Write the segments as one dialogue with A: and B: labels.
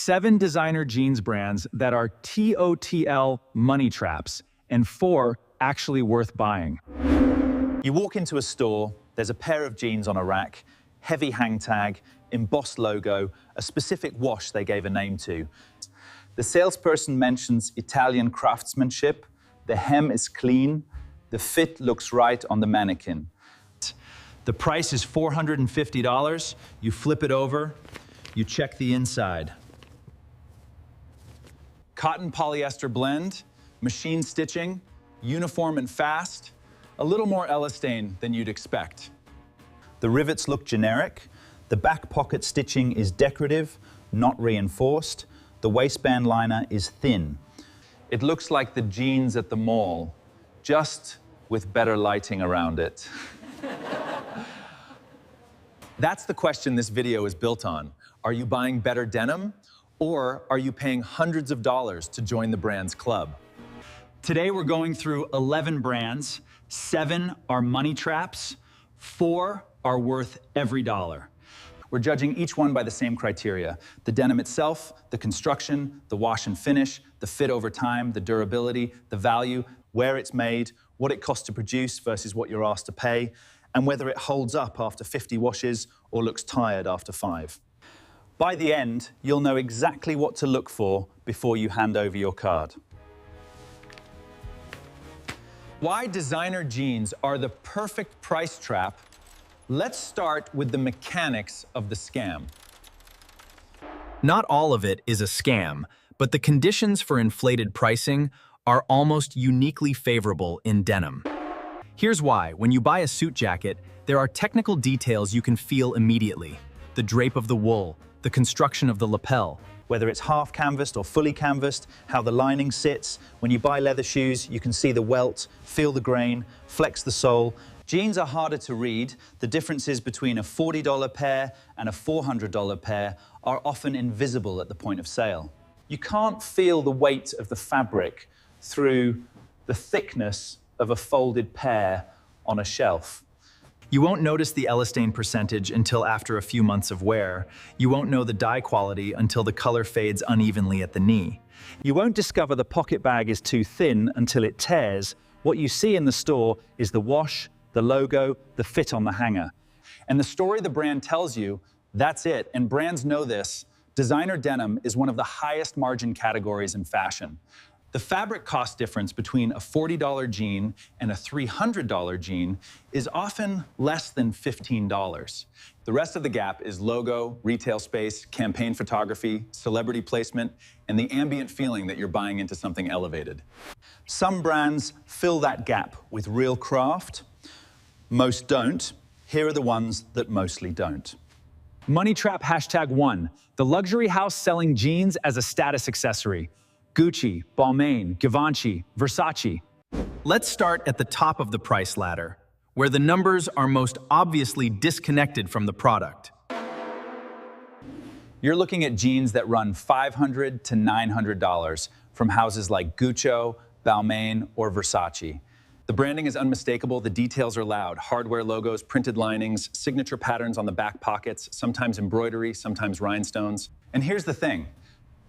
A: 7 designer jeans brands that are TOTL money traps, and 4 actually worth buying.
B: You walk into a store, there's a pair of jeans on a rack, heavy hang tag, embossed logo, a specific wash they gave a name to. The salesperson mentions Italian craftsmanship, the hem is clean, the fit looks right on the mannequin. The price is $450, you flip it over, you check the inside. Cotton polyester blend, machine stitching, uniform and fast, a little more elastane than you'd expect. The rivets look generic, the back pocket stitching is decorative, not reinforced, the waistband liner is thin. It looks like the jeans at the mall, just with better lighting around it. That's the question this video is built on. Are you buying better denim, or are you paying hundreds of dollars to join the brand's club?
A: Today we're going through 11 brands, 7 are money traps, 4 are worth every dollar.
B: We're judging each one by the same criteria: the denim itself, the construction, the wash and finish, the fit over time, the durability, the value, where it's made, what it costs to produce versus what you're asked to pay, and whether it holds up after 50 washes or looks tired after 5. By the end, you'll know exactly what to look for before you hand over your card.
A: Why designer jeans are the perfect price trap? Let's start with the mechanics of the scam.
C: Not all of it is a scam, but the conditions for inflated pricing are almost uniquely favorable in denim. Here's why. When you buy a suit jacket, there are technical details you can feel immediately. The drape of the wool, the construction of the lapel.
B: Whether it's half canvassed or fully canvassed, how the lining sits. When you buy leather shoes, you can see the welt, feel the grain, flex the sole. Jeans are harder to read. The differences between a $40 pair and a $400 pair are often invisible at the point of sale. You can't feel the weight of the fabric through the thickness of a folded pair on a shelf.
C: You won't notice the elastane percentage until after a few months of wear. You won't know the dye quality until the color fades unevenly at the knee.
B: You won't discover the pocket bag is too thin until it tears. What you see in the store is the wash, the logo, the fit on the hanger.
A: And the story the brand tells you, that's it, and brands know this. Designer denim is one of the highest margin categories in fashion. The fabric cost difference between a $40 jean and a $300 jean is often less than $15. The rest of the gap is logo, retail space, campaign photography, celebrity placement, and the ambient feeling that you're buying into something elevated.
B: Some brands fill that gap with real craft. Most don't. Here are the ones that mostly don't.
A: Money trap #1, the luxury house selling jeans as a status accessory. Gucci, Balmain, Givenchy, Versace.
C: Let's start at the top of the price ladder, where the numbers are most obviously disconnected from the product.
A: You're looking at jeans that run $500 to $900 from houses like Gucci, Balmain, or Versace. The branding is unmistakable, the details are loud. Hardware logos, printed linings, signature patterns on the back pockets, sometimes embroidery, sometimes rhinestones. And here's the thing.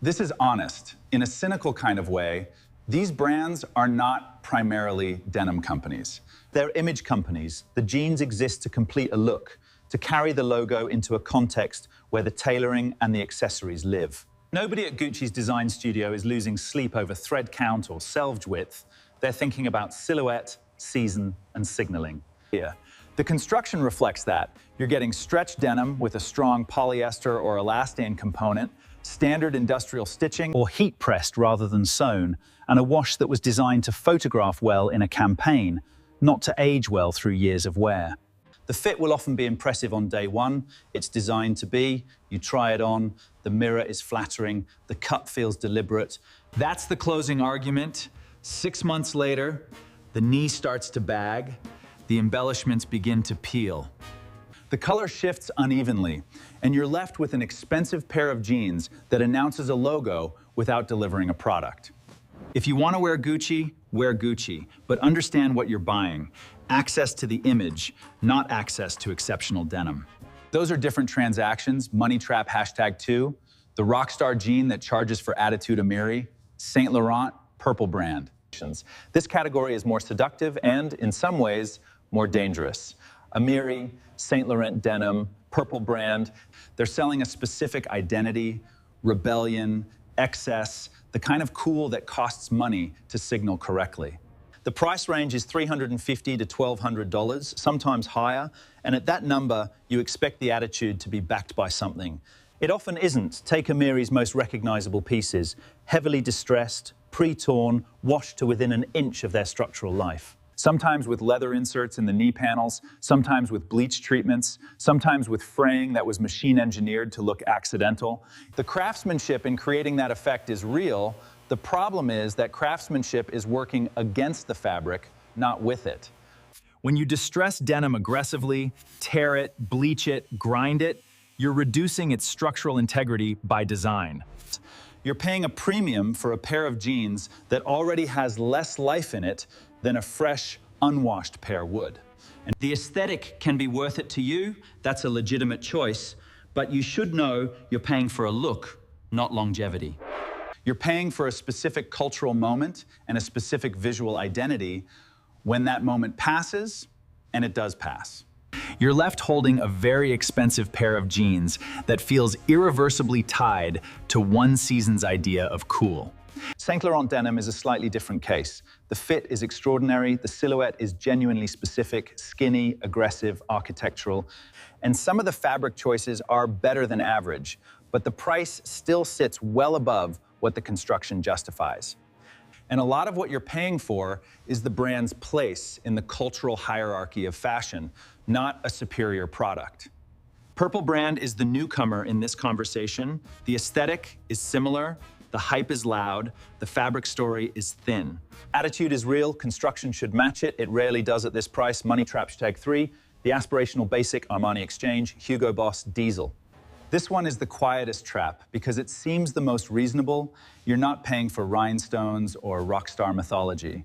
A: This is honest. In a cynical kind of way, these brands are not primarily denim companies.
B: They're image companies. The jeans exist to complete a look, to carry the logo into a context where the tailoring and the accessories live. Nobody at Gucci's design studio is losing sleep over thread count or selvage width. They're thinking about silhouette, season, and signaling.
A: Here. The construction reflects that. You're getting stretched denim with a strong polyester or elastane component, standard industrial stitching,
B: or heat-pressed rather than sewn, and a wash that was designed to photograph well in a campaign, not to age well through years of wear. The fit will often be impressive on day one. It's designed to be. You try it on, the mirror is flattering, the cut feels deliberate.
A: That's the closing argument. 6 months later, the knee starts to bag, the embellishments begin to peel. The color shifts unevenly, and you're left with an expensive pair of jeans that announces a logo without delivering a product. If you want to wear Gucci, but understand what you're buying. Access to the image, not access to exceptional denim. Those are different transactions. Money trap #2. The Rockstar jean that charges for attitude Amiri, Saint Laurent, purple brand. This category is more seductive and, in some ways, more dangerous. Amiri, Saint Laurent denim, purple brand, they're selling a specific identity, rebellion, excess, the kind of cool that costs money to signal correctly. The price range is $350 to $1,200, sometimes higher, and at that number, you expect the attitude to be backed by something. It often isn't. Take Amiri's most recognizable pieces, heavily distressed, pre-torn, washed to within an inch of their structural life. Sometimes with leather inserts in the knee panels, sometimes with bleach treatments, sometimes with fraying that was machine engineered to look accidental. The craftsmanship in creating that effect is real. The problem is that craftsmanship is working against the fabric, not with it.
C: When you distress denim aggressively, tear it, bleach it, grind it, you're reducing its structural integrity by design.
A: You're paying a premium for a pair of jeans that already has less life in it than a fresh, unwashed pair would.
B: And the aesthetic can be worth it to you, that's a legitimate choice, but you should know you're paying for a look, not longevity.
A: You're paying for a specific cultural moment and a specific visual identity when that moment passes, and it does pass.
C: You're left holding a very expensive pair of jeans that feels irreversibly tied to one season's idea of cool.
A: Saint Laurent denim is a slightly different case. The fit is extraordinary, the silhouette is genuinely specific, skinny, aggressive, architectural, and some of the fabric choices are better than average, but the price still sits well above what the construction justifies. And a lot of what you're paying for is the brand's place in the cultural hierarchy of fashion, not a superior product.
B: Purple brand is the newcomer in this conversation. The aesthetic is similar, the hype is loud, the fabric story is thin.
A: Attitude is real, construction should match it. It rarely does at this price. Money trap #3, the Aspirational Basic, Armani Exchange, Hugo Boss, Diesel. This one is the quietest trap because it seems the most reasonable. You're not paying for rhinestones or Rockstar mythology.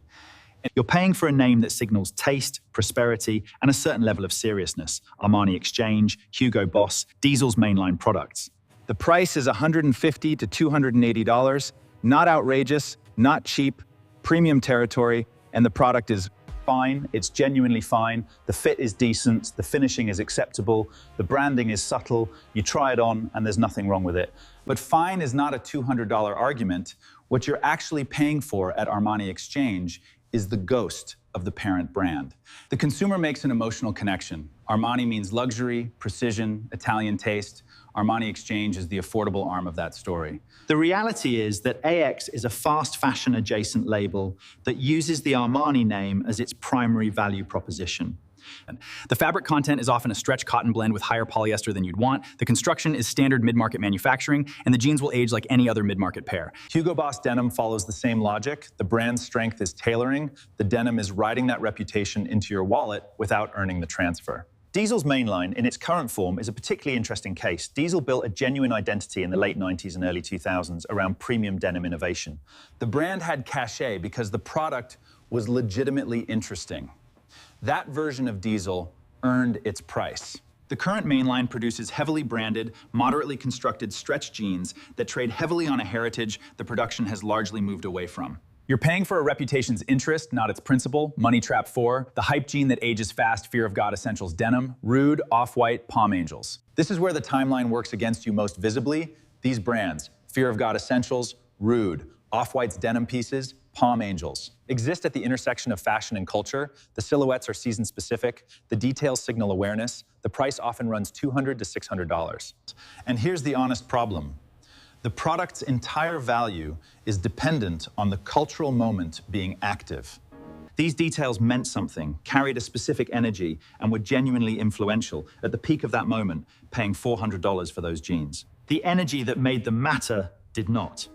C: You're paying for a name that signals taste, prosperity, and a certain level of seriousness. Armani Exchange, Hugo Boss, Diesel's mainline products.
D: The price is $150 to $280, not outrageous, not cheap, premium territory, and the product is
A: fine, it's genuinely fine, the fit is decent, the finishing is acceptable, the branding is subtle, you try it on and there's nothing wrong with it. But fine is not a $200 argument. What you're actually paying for at Armani Exchange is the ghost of the parent brand. The consumer makes an emotional connection. Armani means luxury, precision, Italian taste. Armani Exchange is the affordable arm of that story.
B: The reality is that AX is a fast fashion adjacent label that uses the Armani name as its primary value proposition.
C: The fabric content is often a stretch cotton blend with higher polyester than you'd want. The construction is standard mid-market manufacturing, and the jeans will age like any other mid-market pair.
A: Hugo Boss denim follows the same logic. The brand's strength is tailoring. The denim is riding that reputation into your wallet without earning the transfer.
B: Diesel's mainline, in its current form, is a particularly interesting case. Diesel built a genuine identity in the late 90s and early 2000s around premium denim innovation.
A: The brand had cachet because the product was legitimately interesting. That version of Diesel earned its price.
C: The current mainline produces heavily branded, moderately constructed stretch jeans that trade heavily on a heritage the production has largely moved away from. You're paying for a reputation's interest, not its principle. Money Trap 4, the hype jean that ages fast, Fear of God Essentials denim, Rude, Off-White, Palm Angels.
A: This is where the timeline works against you most visibly. These brands, Fear of God Essentials, Rude, Off-White's denim pieces, Palm Angels, exist at the intersection of fashion and culture. The silhouettes are season-specific. The details signal awareness. The price often runs $200 to $600. And here's the honest problem. The product's entire value is dependent on the cultural moment being active.
B: These details meant something, carried a specific energy, and were genuinely influential at the peak of that moment, paying $400 for those jeans. The energy that made them matter did not.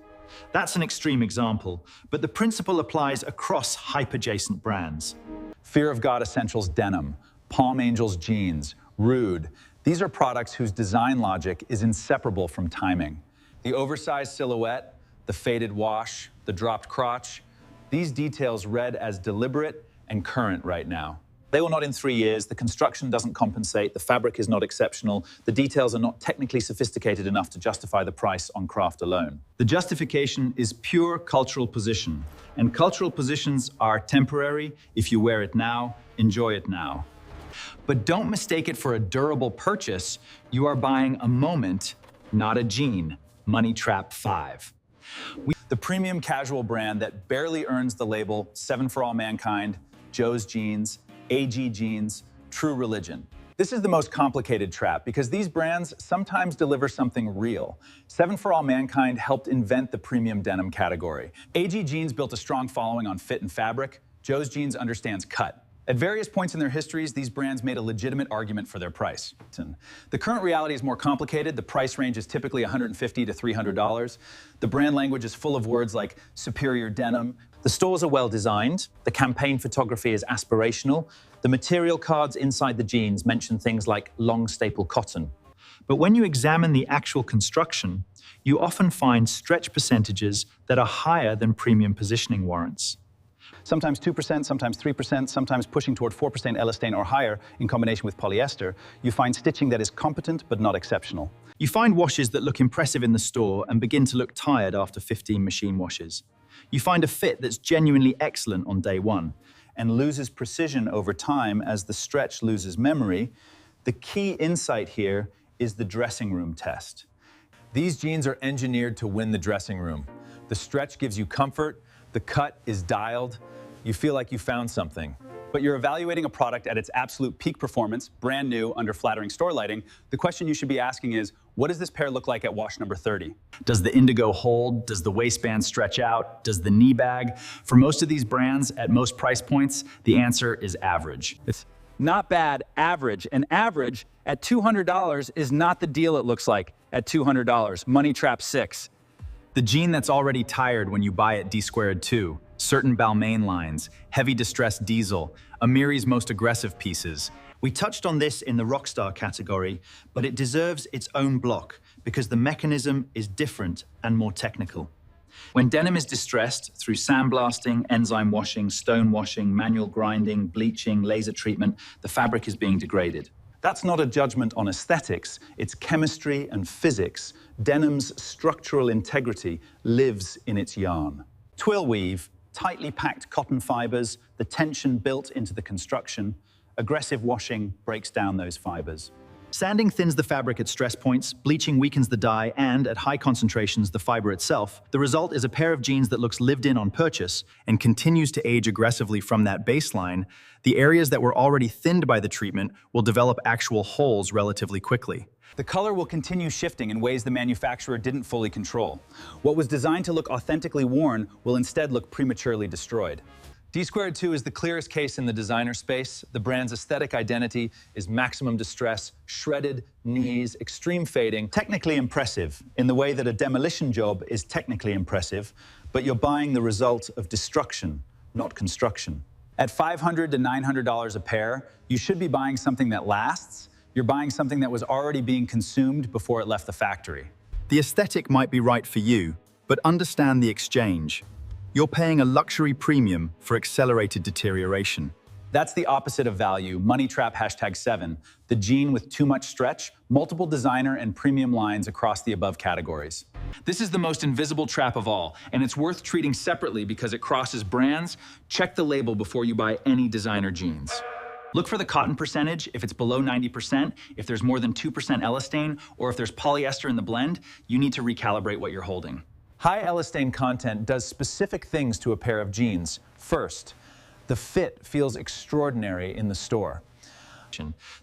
B: That's an extreme example, but the principle applies across hype-adjacent brands.
A: Fear of God Essentials denim, Palm Angels jeans, Rude. These are products whose design logic is inseparable from timing. The oversized silhouette, the faded wash, the dropped crotch, these details read as deliberate and current right now. They will not in 3 years, the construction doesn't compensate, the fabric is not exceptional, the details are not technically sophisticated enough to justify the price on craft alone.
B: The justification is pure cultural position, and cultural positions are temporary. If you wear it now, enjoy it now.
C: But don't mistake it for a durable purchase. You are buying a moment, not a jean. Money Trap 5.
A: The premium casual brand that barely earns the label 7 for All Mankind, Joe's Jeans, AG Jeans, True Religion. This is the most complicated trap because these brands sometimes deliver something real. 7 for All Mankind helped invent the premium denim category. AG Jeans built a strong following on fit and fabric. Joe's Jeans understands cut. At various points in their histories, these brands made a legitimate argument for their price. The current reality is more complicated. The price range is typically $150 to $300. The brand language is full of words like superior denim. The stores are well designed. The campaign photography is aspirational. The material cards inside the jeans mention things like long staple cotton.
B: But when you examine the actual construction, you often find stretch percentages that are higher than premium positioning warrants.
A: Sometimes 2%, sometimes 3%, sometimes pushing toward 4% elastane or higher in combination with polyester, you find stitching that is competent but not exceptional.
B: You find washes that look impressive in the store and begin to look tired after 15 machine washes. You find a fit that's genuinely excellent on day one
A: and loses precision over time as the stretch loses memory. The key insight here is the dressing room test. These jeans are engineered to win the dressing room. The stretch gives you comfort, the cut is dialed, you feel like you found something. But you're evaluating a product at its absolute peak performance, brand new, under flattering store lighting. The question you should be asking is, what does this pair look like at wash number 30?
C: Does the indigo hold? Does the waistband stretch out? Does the knee bag? For most of these brands, at most price points, the answer is average.
D: It's not bad, average. And average at $200 is not the deal it looks like at $200. Money Trap 6.
C: The jean that's already tired when you buy it D-squared 2, certain Balmain lines, heavy distressed diesel, Amiri's most aggressive pieces.
B: We touched on this in the Rockstar category, but it deserves its own block because the mechanism is different and more technical. When denim is distressed through sandblasting, enzyme washing, stone washing, manual grinding, bleaching, laser treatment, the fabric is being degraded.
A: That's not a judgment on aesthetics, it's chemistry and physics. Denim's structural integrity lives in its yarn. Twill weave, tightly packed cotton fibers, the tension built into the construction. Aggressive washing breaks down those fibers.
B: Sanding thins the fabric at stress points, bleaching weakens the dye, and at high concentrations, the fiber itself. The result is a pair of jeans that looks lived in on purchase
C: and continues to age aggressively from that baseline. The areas that were already thinned by the treatment will develop actual holes relatively quickly.
A: The color will continue shifting in ways the manufacturer didn't fully control. What was designed to look authentically worn will instead look prematurely destroyed. D-squared 2 is the clearest case in the designer space. The brand's aesthetic identity is maximum distress, shredded knees, extreme fading. Technically impressive in the way that a demolition job is technically impressive, but you're buying the result of destruction, not construction. At $500 to $900 a pair, you should be buying something that lasts. You're buying something that was already being consumed before it left the factory.
C: The aesthetic might be right for you, but understand the exchange. You're paying a luxury premium for accelerated deterioration.
A: That's the opposite of value. Money Trap #7, the jean with too much stretch, multiple designer and premium lines across the above categories.
C: This is the most invisible trap of all, and it's worth treating separately because it crosses brands. Check the label before you buy any designer jeans. Look for the cotton percentage. If it's below 90%, if there's more than 2% elastane, or if there's polyester in the blend, you need to recalibrate what you're holding.
A: High elastane content does specific things to a pair of jeans. First, the fit feels extraordinary in the store.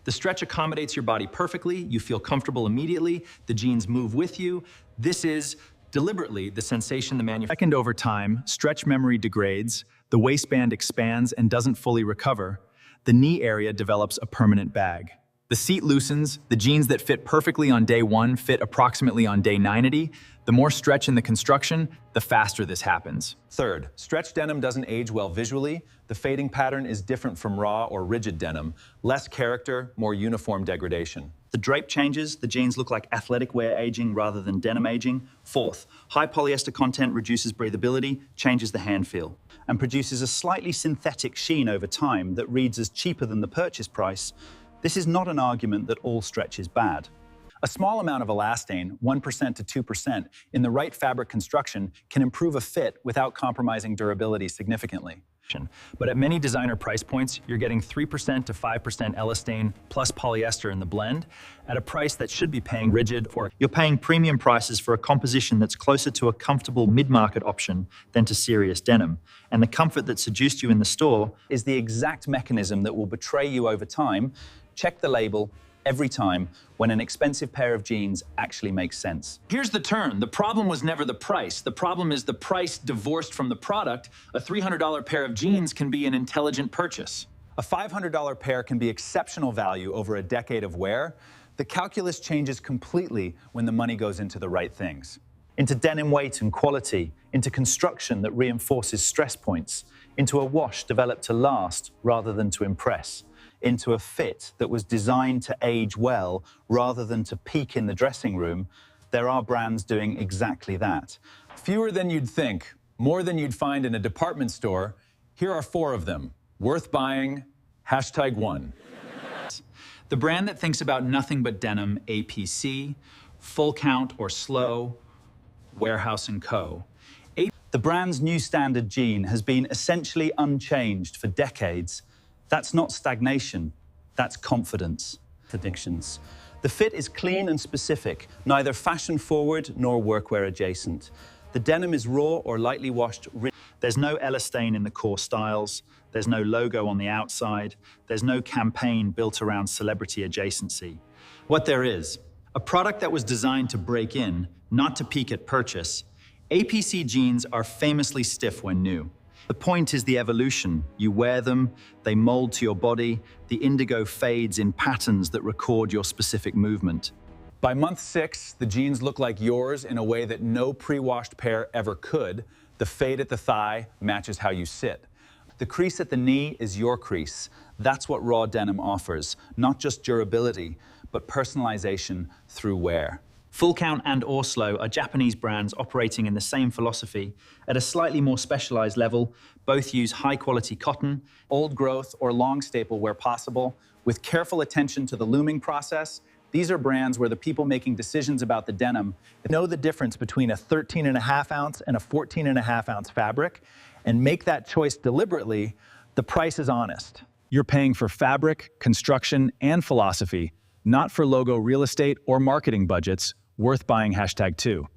C: The stretch accommodates your body perfectly. You feel comfortable immediately. The jeans move with you. This is deliberately the sensation the manufacturer. Second, over time, stretch memory degrades. The waistband expands and doesn't fully recover. The knee area develops a permanent bag. The seat loosens. The jeans that fit perfectly on day 1 fit approximately on day 90. The more stretch in the construction, the faster this happens.
A: Third, stretch denim doesn't age well visually. The fading pattern is different from raw or rigid denim. Less character, more uniform degradation.
B: The drape changes, the jeans look like athletic wear aging rather than denim aging. Fourth, high polyester content reduces breathability, changes the hand feel, and produces a slightly synthetic sheen over time that reads as cheaper than the purchase price. This is not an argument that all stretch is bad.
A: A small amount of elastane, 1% to 2%, in the right fabric construction can improve a fit without compromising durability significantly. But at many designer price points, you're getting 3% to 5% elastane plus polyester in the blend at a price that should be paying rigid or
B: You're paying premium prices for a composition that's closer to a comfortable mid-market option than to serious denim. And the comfort that seduced you in the store
A: is the exact mechanism that will betray you over time. Check the label every time when an expensive pair of jeans actually makes sense.
C: Here's the turn. The problem was never the price. The problem is the price divorced from the product. A $300 pair of jeans can be an intelligent purchase.
A: A $500 pair can be exceptional value over a decade of wear. The calculus changes completely when the money goes into the right things.
B: into denim weight and quality, into construction that reinforces stress points, into a wash developed to last rather than to impress, into a fit that was designed to age well rather than to peak in the dressing room, there are brands doing exactly that.
A: Fewer than you'd think, more than you'd find in a department store. Here are 4 of them. Worth buying, #1.
C: The brand that thinks about nothing but denim, APC, Full Count or Slow, Warehouse & Co.
B: The brand's new standard jean has been essentially unchanged for decades. That's not stagnation, that's confidence. Predictions. The fit is clean and specific, neither fashion-forward nor workwear adjacent. The denim is raw or lightly washed. There's no elastane in the core styles. There's no logo on the outside. There's no campaign built around celebrity adjacency. What there is, a product that was designed to break in, not to peak at purchase. APC jeans are famously stiff when new. The point is the evolution. You wear them, they mold to your body, the indigo fades in patterns that record your specific movement.
A: By month 6, the jeans look like yours in a way that no pre-washed pair ever could. The fade at the thigh matches how you sit. The crease at the knee is your crease. That's what raw denim offers, not just durability, but personalization through wear.
B: Full Count and Slow are Japanese brands operating in the same philosophy. At a slightly more specialized level, both use high-quality cotton,
A: Old growth or long staple where possible, with careful attention to the looming process. These are brands where the people making decisions about the denim know the difference between a 13.5 ounce and a 14.5 ounce fabric and make that choice deliberately. The price is honest.
D: You're paying for fabric, construction, and philosophy, not for logo real estate or marketing budgets. Worth buying #2.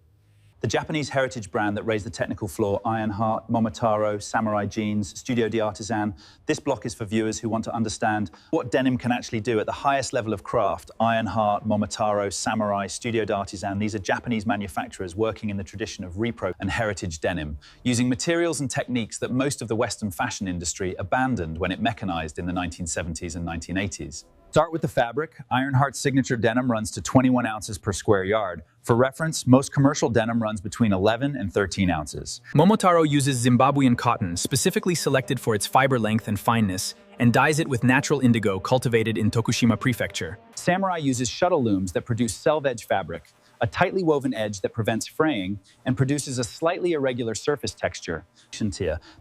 B: the Japanese heritage brand that raised the technical floor, Ironheart, Momotaro, Samurai Jeans, Studio d'Artisan. This block is for viewers who want to understand what denim can actually do at the highest level of craft. Ironheart, Momotaro, Samurai, Studio d'Artisan, these are Japanese manufacturers working in the tradition of repro and heritage denim, using materials and techniques that most of the Western fashion industry abandoned when it mechanized in the 1970s and 1980s.
A: Start with the fabric. Ironheart's signature denim runs to 21 ounces per square yard. For reference, most commercial denim runs between 11 and 13 ounces.
C: Momotaro uses Zimbabwean cotton, specifically selected for its fiber length and fineness, and dyes it with natural indigo cultivated in Tokushima Prefecture.
A: Samurai uses shuttle looms that produce selvedge fabric, a tightly woven edge that prevents fraying and produces a slightly irregular surface texture.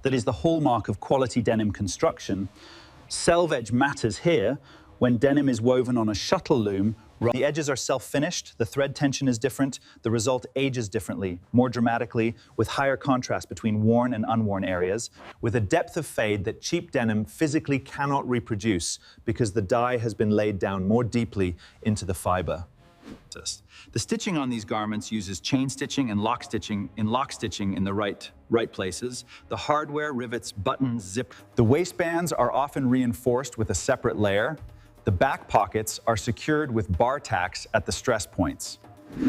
B: That is the hallmark of quality denim construction. Selvedge matters here. When denim is woven on a shuttle loom, the edges are self-finished, the thread tension is different, the result ages differently, more dramatically, with higher contrast between worn and unworn areas, with a depth of fade that cheap denim physically cannot reproduce because the dye has been laid down more deeply into the fiber.
A: The stitching on these garments uses chain stitching and lock stitching in the right places. The hardware, rivets, buttons, zip. The waistbands are often reinforced with a separate layer. The back pockets are secured with bar tacks at the stress points.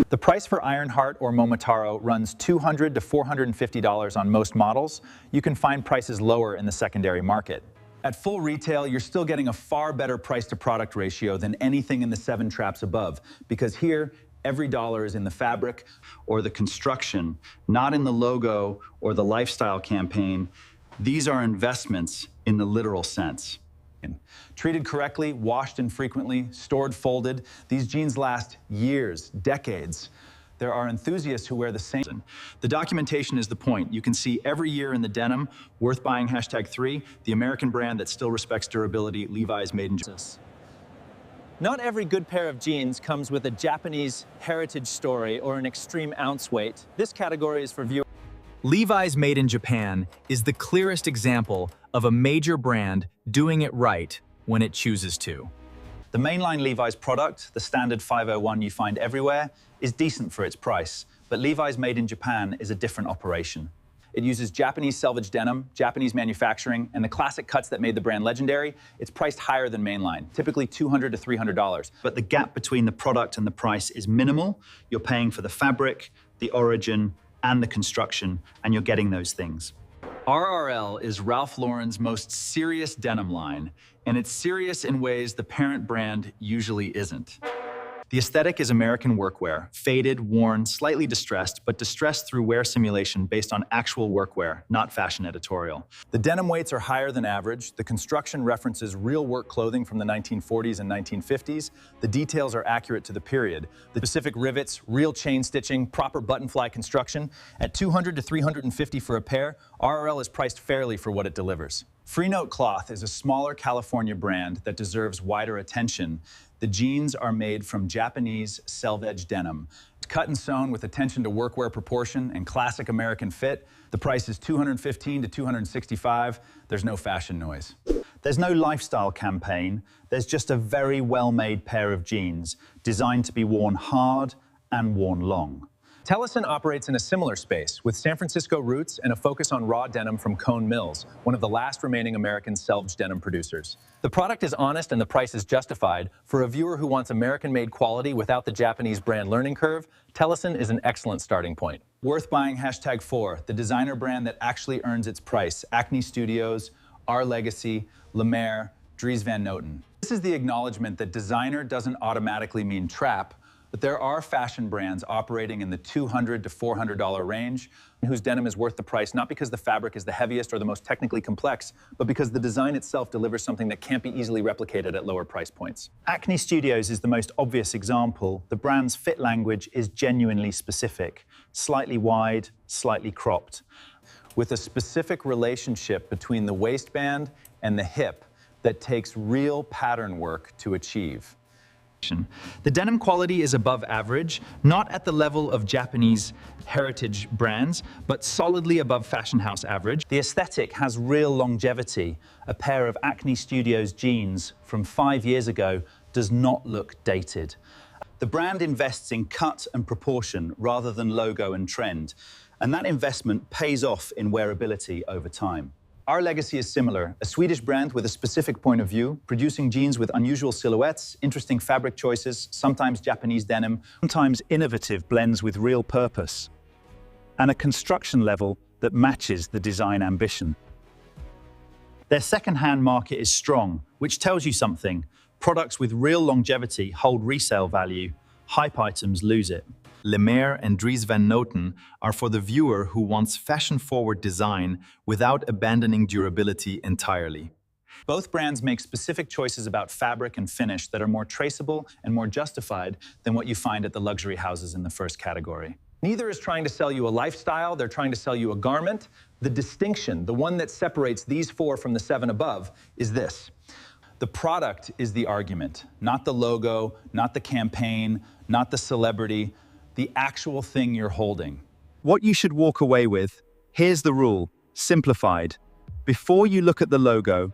A: The price for Ironheart or Momotaro runs $200 to $450 on most models. You can find prices lower in the secondary market. At full retail, you're still getting a far better price-to-product ratio than anything in the 7 traps above, because here, every dollar is in the fabric
B: or the construction, not in the logo or the lifestyle campaign. These are investments in the literal sense.
A: Treated correctly, washed infrequently, stored folded, these jeans last years, decades. There are enthusiasts who wear the same.
B: The documentation is the point. You can see every year in the denim, worth buying #3, the American brand that still respects durability, Levi's made in Japan.
E: Not every good pair of jeans comes with a Japanese heritage story or an extreme ounce weight. This category is for viewers.
C: Levi's made in Japan is the clearest example of a major brand doing it right when it chooses to.
B: The mainline Levi's product, the standard 501 you find everywhere, is decent for its price, but Levi's made in Japan is a different operation.
A: It uses Japanese selvage denim, Japanese manufacturing, and the classic cuts that made the brand legendary. It's priced higher than mainline, typically $200 to $300.
B: But the gap between the product and the price is minimal. You're paying for the fabric, the origin, and the construction, and you're getting those things.
A: RRL is Ralph Lauren's most serious denim line, and it's serious in ways the parent brand usually isn't.
B: The aesthetic is American workwear, faded, worn, slightly distressed, but distressed through wear simulation based on actual workwear, not fashion editorial.
A: The denim weights are higher than average. The construction references real work clothing from the 1940s and 1950s. The details are accurate to the period. The specific rivets, real chain stitching, proper button fly construction. At $200 to $350 for a pair, RRL is priced fairly for what it delivers. Freenote Cloth is a smaller California brand that deserves wider attention. The jeans are made from Japanese selvage denim. It's cut and sewn with attention to workwear proportion and classic American fit. The price is $215 to $265. There's no fashion noise.
B: There's no lifestyle campaign. There's just a very well-made pair of jeans designed to be worn hard and worn long.
A: Tellison operates in a similar space, with San Francisco roots and a focus on raw denim from Cone Mills, one of the last remaining American selvage denim producers. The product is honest and the price is justified. For a viewer who wants American-made quality without the Japanese brand learning curve, Tellison is an excellent starting point. Worth buying #4, the designer brand that actually earns its price. Acne Studios, Our Legacy, La Mer, Dries Van Noten. This is the acknowledgement that designer doesn't automatically mean trap, but there are fashion brands operating in the $200 to $400 range whose denim is worth the price, not because the fabric is the heaviest or the most technically complex, but because the design itself delivers something that can't be easily replicated at lower price points.
B: Acne Studios is the most obvious example. The brand's fit language is genuinely specific, slightly wide, slightly cropped,
A: with a specific relationship between the waistband and the hip that takes real pattern work to achieve.
B: The denim quality is above average, not at the level of Japanese heritage brands, but solidly above fashion house average. The aesthetic has real longevity. A pair of Acne Studios jeans from 5 years ago does not look dated. The brand invests in cut and proportion rather than logo and trend, and that investment pays off in wearability over time. Our Legacy is similar, a Swedish brand with a specific point of view, producing jeans with unusual silhouettes, interesting fabric choices, sometimes Japanese denim, sometimes innovative blends with real purpose, and a construction level that matches the design ambition. Their second-hand market is strong, which tells you something. Products with real longevity hold resale value. Hype items lose it.
C: La Mer and Dries Van Noten are for the viewer who wants fashion-forward design without abandoning durability entirely.
B: Both brands make specific choices about fabric and finish that are more traceable and more justified than what you find at the luxury houses in the first category.
A: Neither is trying to sell you a lifestyle, they're trying to sell you a garment. The distinction, the one that separates these four from the 7 above, is this. The product is the argument, not the logo, not the campaign, not the celebrity, the actual thing you're holding.
D: What you should walk away with, here's the rule, simplified. Before you look at the logo,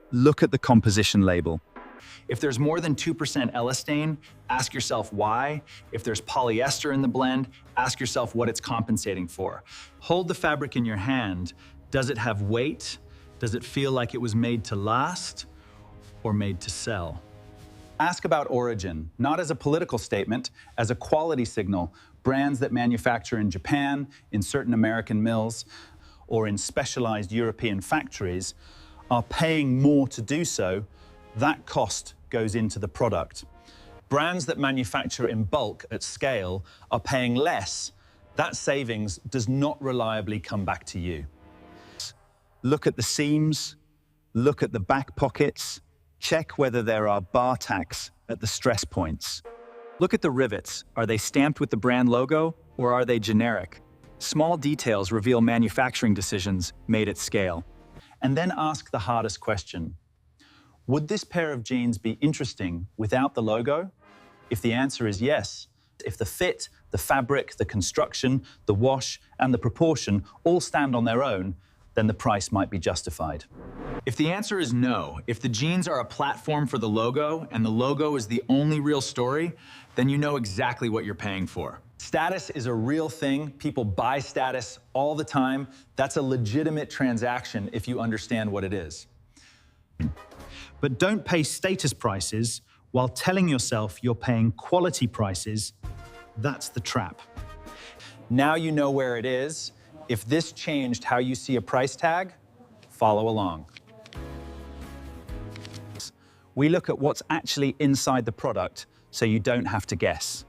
D: look at the composition label.
B: If there's more than 2% elastane, ask yourself why. If there's polyester in the blend, ask yourself what it's compensating for. Hold the fabric in your hand. Does it have weight? Does it feel like it was made to last or made to sell?
A: Ask about origin, not as a political statement, as a quality signal. Brands that manufacture in Japan, in certain American mills,
B: or in specialized European factories are paying more to do so. That cost goes into the product. Brands that manufacture in bulk at scale are paying less. That savings does not reliably come back to you. Look at the seams, look at the back pockets,
D: Check whether there are bar tacks at the stress points. Look at the rivets. Are they stamped with the brand logo or are they generic? Small details reveal manufacturing decisions made at scale.
A: And then ask the hardest question. Would this pair of jeans be interesting without the logo? If the answer is yes, if the fit, the fabric, the construction, the wash, and the proportion all stand on their own, then the price might be justified.
C: If the answer is no, if the jeans are a platform for the logo and the logo is the only real story, then you know exactly what you're paying for.
A: Status is a real thing. People buy status all the time. That's a legitimate transaction if you understand what it is.
B: But don't pay status prices while telling yourself you're paying quality prices. That's the trap.
A: Now you know where it is. If this changed how you see a price tag, follow along.
D: We look at what's actually inside the product so you don't have to guess.